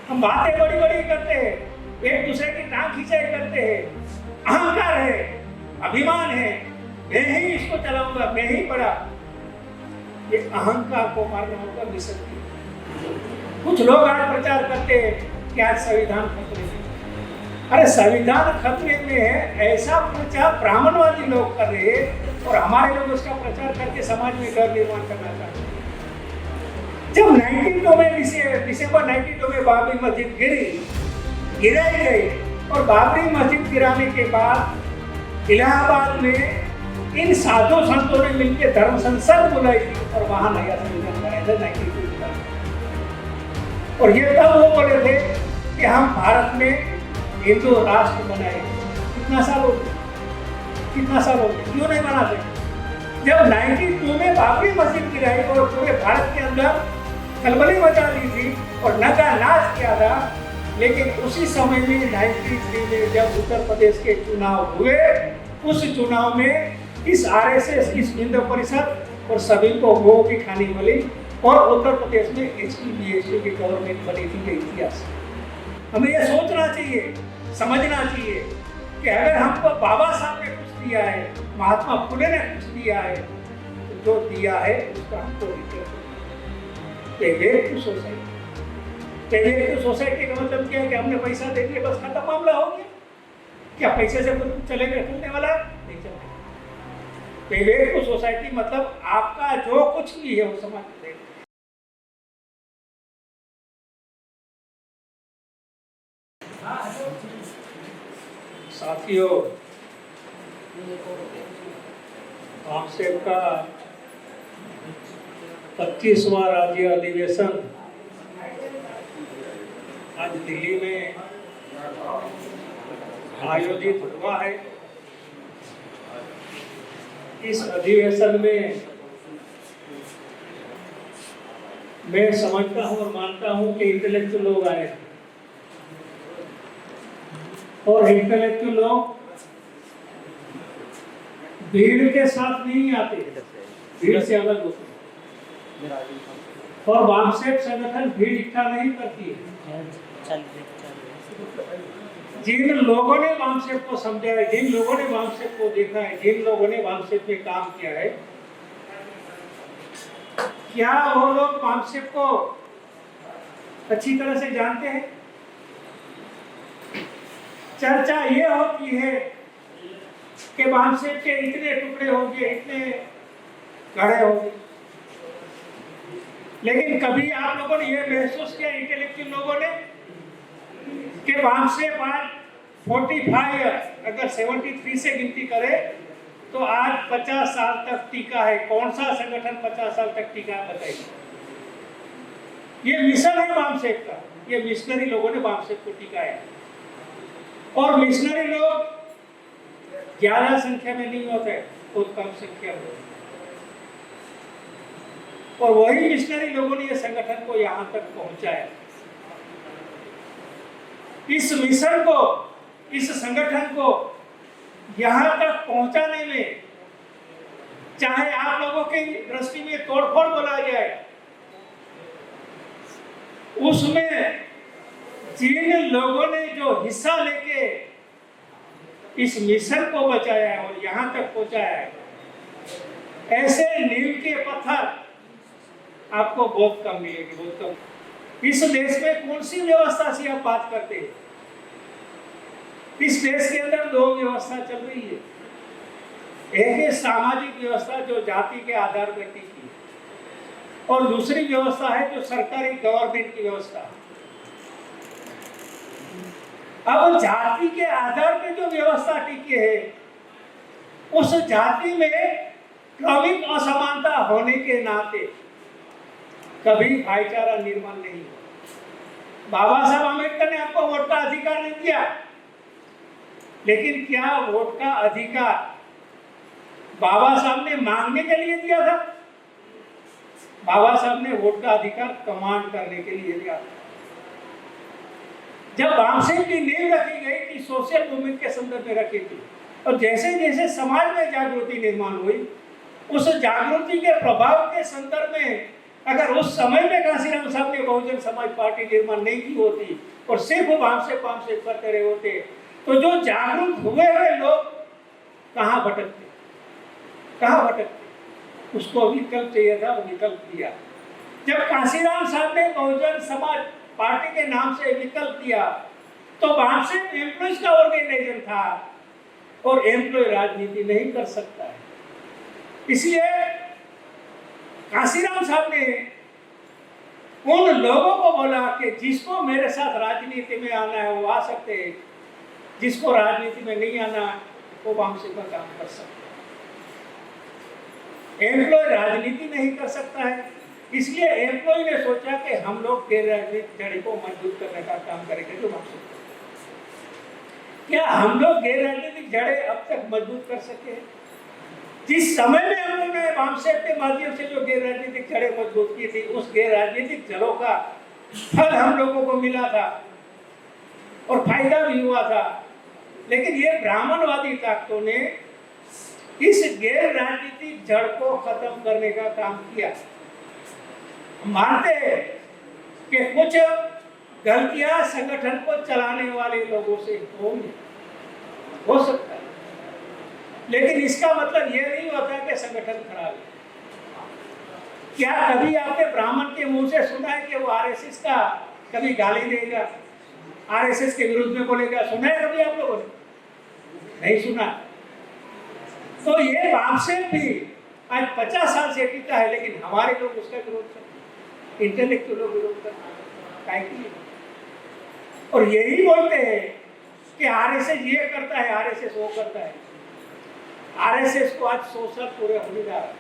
हम बातें बड़ी बड़ी करते हैं, एक दूसरे की टांग खींचाई करते हैं, अहंकार है, अभिमान है, मैं ही इसको चलाऊंगा, मैं ही बड़ा। ये अहंकार को मारना होगा मिशन की। कुछ लोग आज प्रचार करते हैं कि आज संविधान खतरे में। अरे संविधान खतरे में है ऐसा प्रचार ब्राह्मणवादी लोग कर रहे हैं और हमारे लोग उसका प्रचार करके समाज में डर निर्माण करना चाहते हैं। जब 92 में दिसंबर 92 में बाबरी मस्जिद गिराई गई और बाबरी मस्जिद गिराने के बाद इलाहाबाद में इन साधु संतों ने मिलकर धर्म संसद बुलाई थी और वहां नया संविधान बनाया था 92 का। और ये तब वो बोले थे कि हम भारत में हिंदू राष्ट्र बनाए। कितना साल हो गया, क्यों नहीं बनाते? जब 92 में बाबरी मस्जिद गिराई और पूरे भारत के अंदर खलबली मचा दी थी और नाच किया था, लेकिन उसी समय में 93 में जब उत्तर प्रदेश के चुनाव हुए, उस चुनाव में इस आरएसएस, इस हिंदू परिषद और सभी को गो की खानी मिली और उत्तर प्रदेश में एचपी की गवर्नमेंट बनी थी। ये इतिहास हमें यह सोचना चाहिए, समझना चाहिए कि अगर हमको बाबा साहब ने कुछ दिया है, महात्मा फुले ने कुछ दिया है, तो जो दिया है उसका हमको सोसाइटी का मतलब क्या है कि हमने पैसा दे दिया बस खत्म मामला हो गया? क्या पैसे से कुछ चलेगा, चलने वाला है? नहीं चलेगा। सोसाइटी मतलब आपका जो कुछ भी है वो समाज में देगा। साथियों, आपसेप का 25वां राज्य अधिवेशन आज दिल्ली में आयोजित हुआ है। इस अधिवेशन में मैं समझता हूँ और मानता हूँ कि इंटेलेक्चुअल लोग आए और इंटेलेक्चुअल लोग भीड़ के साथ नहीं आते, भीड़ से अलग होते हैं और वामसेप संगठन भीड़ इकट्ठा नहीं करती है। जिन लोगों ने वामसेप को समझा है, जिन लोगों ने वामसेप को देखा है, जिन लोगों ने वामसेप में काम किया है, क्या वो लोग वामसेप को अच्छी तरह से जानते हैं? चर्चा ये होती है कि वामसेप के इतने टुकड़े होंगे, इतने गढ़े होंगे, लेकिन कभी आप लोगों ने ये महसूस किया इंटेलेक्चुअल लोगों ने कि वामसेप आज 45 अगर 73 से गिनती करे तो आज 50 साल तक टीका है। कौन सा संगठन 50 साल तक टीका है बताइए? ये मिशन है वामसेप का। ये मिशनरी लोगों ने वामसेप को टिकाया और मिशनरी लोग ज्यादा संख्या में नहीं होते, बहुत कम संख्या में, और वही मिशनरी लोगों ने ये संगठन को यहां तक पहुंचाया। इस मिशन को, इस संगठन को यहां तक पहुंचाने में चाहे आप लोगों की दृष्टि में तोड़फोड़ बोला जाए, उसमें जिन लोगों ने जो हिस्सा लेके इस मिशन को बचाया है और यहां तक पहुंचाया है, ऐसे नींव के पत्थर आपको बहुत कम मिलेगी, बहुत कम। इस देश में कौन सी व्यवस्था से आप बात करते हैं? इस देश के अंदर दो व्यवस्था चल रही है। एक है सामाजिक व्यवस्था जो जाति के आधार पर टिकी है और दूसरी व्यवस्था है जो सरकारी गवर्नमेंट की व्यवस्था। अब जाति के आधार पर जो व्यवस्था टिकी है, उस जाति में क्रमिक असमानता होने के नाते कभी भाईचारा निर्माण नहीं हुआ। बाबा साहब अम्बेडकर ने आपको वोट का अधिकार नहीं दिया, लेकिन क्या वोट का अधिकार बाबा साहब ने मांगने के लिए दिया था? बाबा साहब ने वोट का अधिकार कमांड करने के लिए दिया था। जब वामसेप की नींव रखी गई थी, सोशल मूवमेंट के संदर्भ में रखी थी, और जैसे जैसे समाज में जागृति निर्माण हुई, उस जागृति के प्रभाव के संदर्भ में अगर उस समय में कांशीराम साहब ने बहुजन समाज पार्टी निर्माण नहीं की होती और सिर्फ भामसे करते रहे होते, तो जो जागरूक हुए लोग कहाँ भटकते, उसको विकल्प चाहिए था, वो विकल्प दिया। जब कांशीराम साहब ने बहुजन समाज पार्टी के नाम से विकल्प दिया, तो भामसे एम्प्लॉइज का ऑर्गेनाइजेशन था और एम्प्लॉय राजनीति नहीं कर सकता है। इसलिए कांशीराम साहब ने उन लोगों को बोला कि जिसको मेरे साथ राजनीति में आना है वो आ सकते हैं, जिसको राजनीति में नहीं आना वो भामसे का काम कर सकते हैं। एम्प्लॉय राजनीति नहीं कर सकता है, इसलिए एम्प्लॉय ने सोचा कि हम लोग गैर राजनीतिक जड़े को मजबूत करने का काम करेंगे। जो भामसे, क्या हम लोग गैर राजनीतिक जड़े अब तक मजबूत कर सके? जिस समय में हम लोगों ने भामसे के माध्यम से जो गैर राजनीतिक जड़ें मजबूत की थी, उस गैर राजनीतिक जड़ों का फल हम लोगों को मिला था और फायदा भी हुआ था। लेकिन ये ब्राह्मणवादी ताकतों ने इस गैर राजनीतिक जड़ को खत्म करने का काम किया। हम मानते हैं कि कुछ गलतियां संगठन को चलाने वाले लोगों से हो सकता है, लेकिन इसका मतलब यह नहीं होता कि संगठन खराब है। क्या कभी आपने ब्राह्मण के मुंह से सुना है कि वो आरएसएस का कभी गाली देगा, आरएसएस के विरुद्ध में बोलेगा? सुना है कभी आप लोगों ने? नहीं सुना। तो ये भामसे भी आज 50 साल से टिका है, लेकिन हमारे लोग उसका विरोध करते हैं, इंटेलेक्चुअल लोग विरोध करते हैं। और यही बोलते हैं कि आरएसएस ये करता है, आरएसएस वो करता है। आरएसएस को आज 100 साल पूरे होने जा रहा है,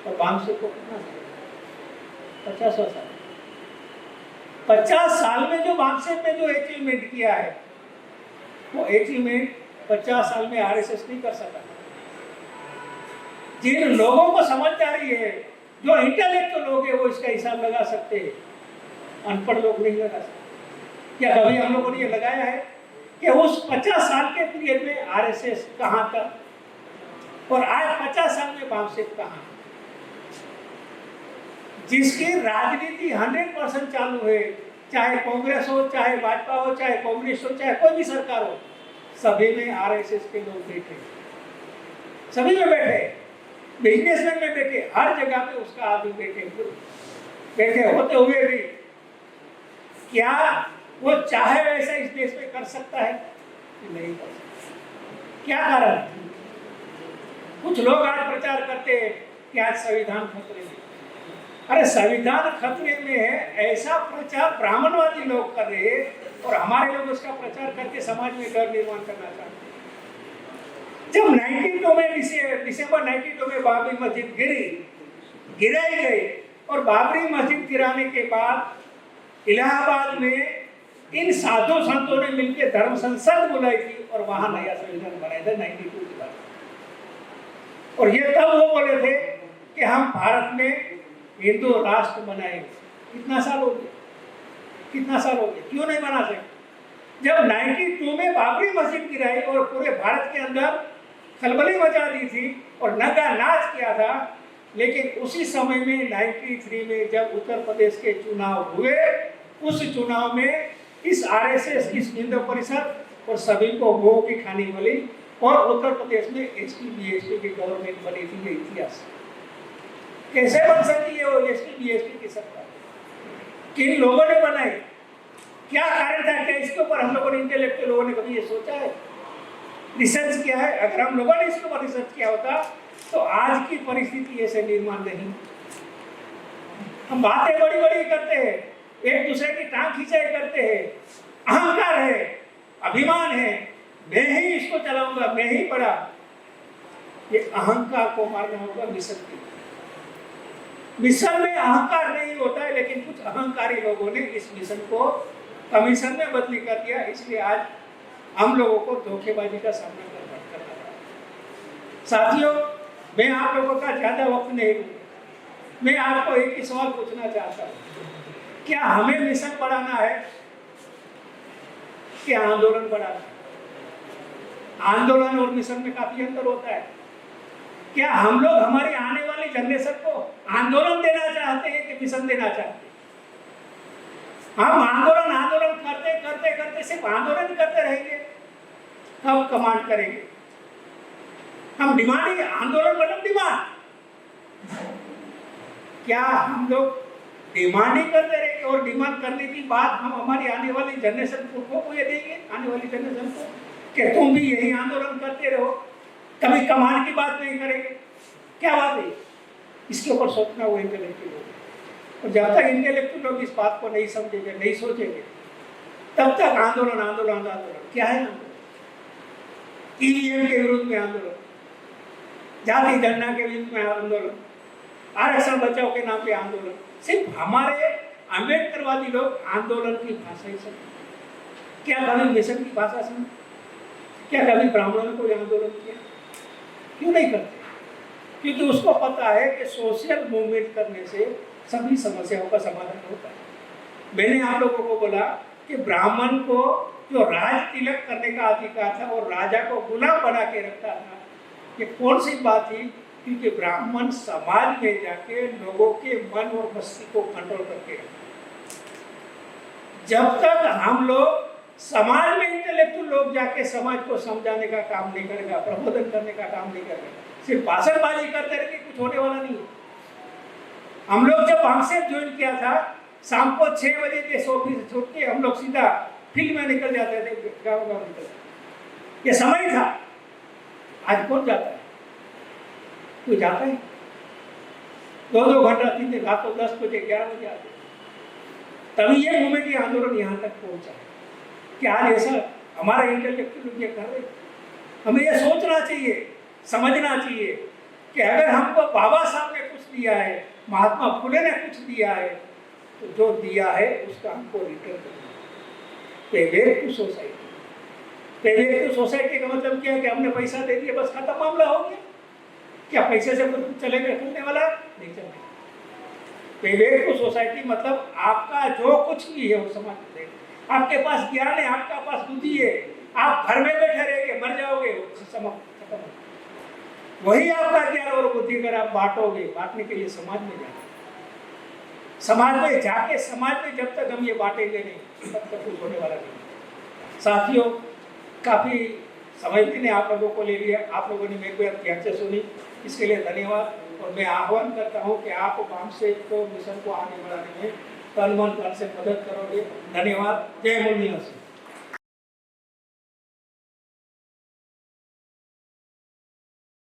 और भामसे को कितना साल? 50 साल। 50 साल में जो भामसे में जो अचीवमेंट किया है, वो अचीवमेंट 50 साल में आरएसएस नहीं कर सका। जिन लोगों को समझदारी है, जो इंटेलेक्चुअल लोग हैं, वो इसका हिसाब लगा सकते हैं, अनपढ़ लोग नहीं लगा सकते। क्या कभी हम लोगों ने ये लगाया है कि उस 50 साल के पीरियड में आरएसएस कहाँ था और आज 50 साल में भामसे कहाँ? जिसकी राजनीति 100% चालू है, चाहे कांग्रेस हो, चाहे भाजपा हो, चाहे कम्युनिस्ट हो, चाहे कोई भी सरकार हो, सभी में आरएसएस के लोग बैठे, सभी में बैठे, बिजनेसमैन में बैठे, हर जगह पे उसका आदमी बैठे होते हुए भी क्या वो चाहे वैसा इस देश में कर सकता है? नहीं कर सकता। क्या कारण? कुछ लोग आज प्रचार करते हैं कि आज संविधान खतरे में। अरे संविधान खतरे में है, ऐसा प्रचार ब्राह्मणवादी लोग कर रहे हैं, और हमारे लोग उसका प्रचार करके समाज में डर निर्माण करना चाहते हैं। जब 92 में दिसंबर 92 में बाबरी मस्जिद गिराई गई, और बाबरी मस्जिद गिराने के बाद इलाहाबाद में इन साधु संतों ने मिलकर धर्म संसद बुलाई थी, और वहां नया संविधान बनाया था 92 के बाद। और ये तब वो बोले थे कि हम भारत में हिंदू राष्ट्र बनाएंगे। कितना साल हो गया? क्यों नहीं बना सकते? जब 92 में बाबरी मस्जिद गिराई और पूरे भारत के अंदर खलबली मचा दी थी और नंगा नाच किया था, लेकिन उसी समय में 93 में जब उत्तर प्रदेश के चुनाव हुए, उस चुनाव में इस आरएसएस, इस हिंदू परिषद और सभी को मुंह की खानी मिली, और उत्तर प्रदेश में एसपी बीएसपी की गवर्नमेंट बनी थी। ये इतिहास कैसे बन सकती है वो एसपी बीएसपी की सरकार? किन लोगों ने बनाई? क्या कारण था? क्या इसके ऊपर हम लोगों ने, इंटेलेक्चुअल लोगों ने कभी ये सोचा है, रिसर्च किया है? अगर हम लोगों ने इसके ऊपर रिसर्च किया होता तो आज की परिस्थिति ऐसे निर्माण नहीं। हम बातें बड़ी बड़ी करते हैं, एक दूसरे की टांग खींचाई करते हैं, अहंकार है, अभिमान है, मैं ही इसको चलाऊंगा, मैं ही बड़ा। ये अहंकार को मारना होगा मिशन में अहंकार नहीं होता है, लेकिन कुछ अहंकारी लोगों ने इस मिशन को कमीशन में बदली कर दिया। इसलिए आज हम लोगों को धोखेबाजी का सामना करना पड़ा। साथियों, मैं आप लोगों का ज्यादा वक्त नहीं लूंगा। मैं आपको एक ही सवाल पूछना चाहता हूँ, क्या हमें मिशन बढ़ाना है कि आंदोलन बढ़ाना है? आंदोलन और मिशन में काफी अंतर होता है। क्या हम लोग हमारी आने वाली जनरेशन को आंदोलन देना चाहते हैं कि मिशन देना चाहते हैं? हम आंदोलन आंदोलन करते करते करते सिर्फ आंदोलन करते रहेंगे, कब कमांड करेंगे? हम डिमांड ही, आंदोलन मतलब डिमांड। क्या हम लोग डिमांड ही करते रहेंगे और डिमांड करने की बात हम हमारी आने वाली जनरेशन को ये देंगे, आने वाली जनरेशन को, कि तुम भी यही आंदोलन करते रहो, कभी कमांड की बात नहीं करेंगे? क्या बात है? इसके ऊपर सोचना वो इंटेलेक्चुअल लोग। और जब तक इंटेलेक्चुअल लोग इस बात को नहीं समझेंगे, नहीं सोचेंगे, तब तक आंदोलन आंदोलन आंदोलन। क्या है आंदोलन? ईवीएम के विरुद्ध में आंदोलन, जाति गणना के विरुद्ध में आंदोलन, आरक्षण बचाओ के नाम पे आंदोलन। सिर्फ हमारे अम्बेडकरवादी लोग आंदोलन की भाषा ही समझते। क्या कभी मिशन की भाषा समझ? क्या कभी ब्राह्मणों को आंदोलन किया? क्यों नहीं करते? क्योंकि उसको पता है कि सोशल मूवमेंट करने से सभी समस्याओं का समाधान होता है। मैंने आप लोगों को बोला कि ब्राह्मण को जो राज तिलक करने का अधिकार था और राजा को गुलाम बना के रखता था, ये कौन सी बात थी? क्योंकि ब्राह्मण समाज में जाके लोगों के मन और मस्तिष्क को कंट्रोल करके रखता। जब तक हम लोग समाज में इंटेलेक्चुअल लोग जाके समाज को समझाने का काम नहीं करेगा, प्रबोधन करने का काम नहीं करेगा, सिर्फ भाषणबाजी करते रहेंगे, कुछ होने वाला नहीं है। हम लोग जब हमसे ज्वाइन किया था, शाम को 6 बजे के ऑफिस से छूट के हम लोग सीधा फील्ड में निकल जाते थे, गाँव गाँव निकल जाते। ये समय था। आज कौन जाता है? कोई जाता है? 2-2 घंटा 3 दिन, रात को 10 बजे 11 बजे आते। तभी ये मूवमेंट, ये आंदोलन यहाँ तक पहुँचा है कि आज ऐसा हमारा इंटेलेक्चुअल ये कर रहे। हमें यह सोचना चाहिए, समझना चाहिए कि अगर हमको बाबा साहब ने कुछ दिया है, महात्मा फुले ने कुछ दिया है, तो जो दिया है उसका हमको रिटर्न करना है। पे टू सोसाइटी। पे टू सोसाइटी का मतलब क्या है? कि हमने पैसा दे दिया, बस खत्म, मामला हो गया। क्या पैसे से कुछ चलेगा? चलने वाला नहीं चलेगा। पे टू सोसाइटी मतलब आपका जो कुछ भी है वो समाज में देगा। आपके पास ज्ञान है, आपका पास बुद्धि है, आप घर में बैठे रहेंगे, मर जाओगे, खत्म। वही आपका ज्ञान और बुद्धि अगर आप बांटोगे, बांटने के लिए समाज में जाना, समाज में जाके समाज में जब तक हम ये बांटेंगे नहीं, तब तक कुछ होने वाला नहीं। साथियों, काफी समय मैंने आप लोगों को ले लिया, आप लोगों ने मेरे को ध्यान से सुनी, इसके लिए धन्यवाद। और मैं आह्वान करता हूँ कि आप वामसे को मिशन को आगे बढ़ाने में तन मन धन से मदद करोगे। धन्यवाद। जय मूल निवासी।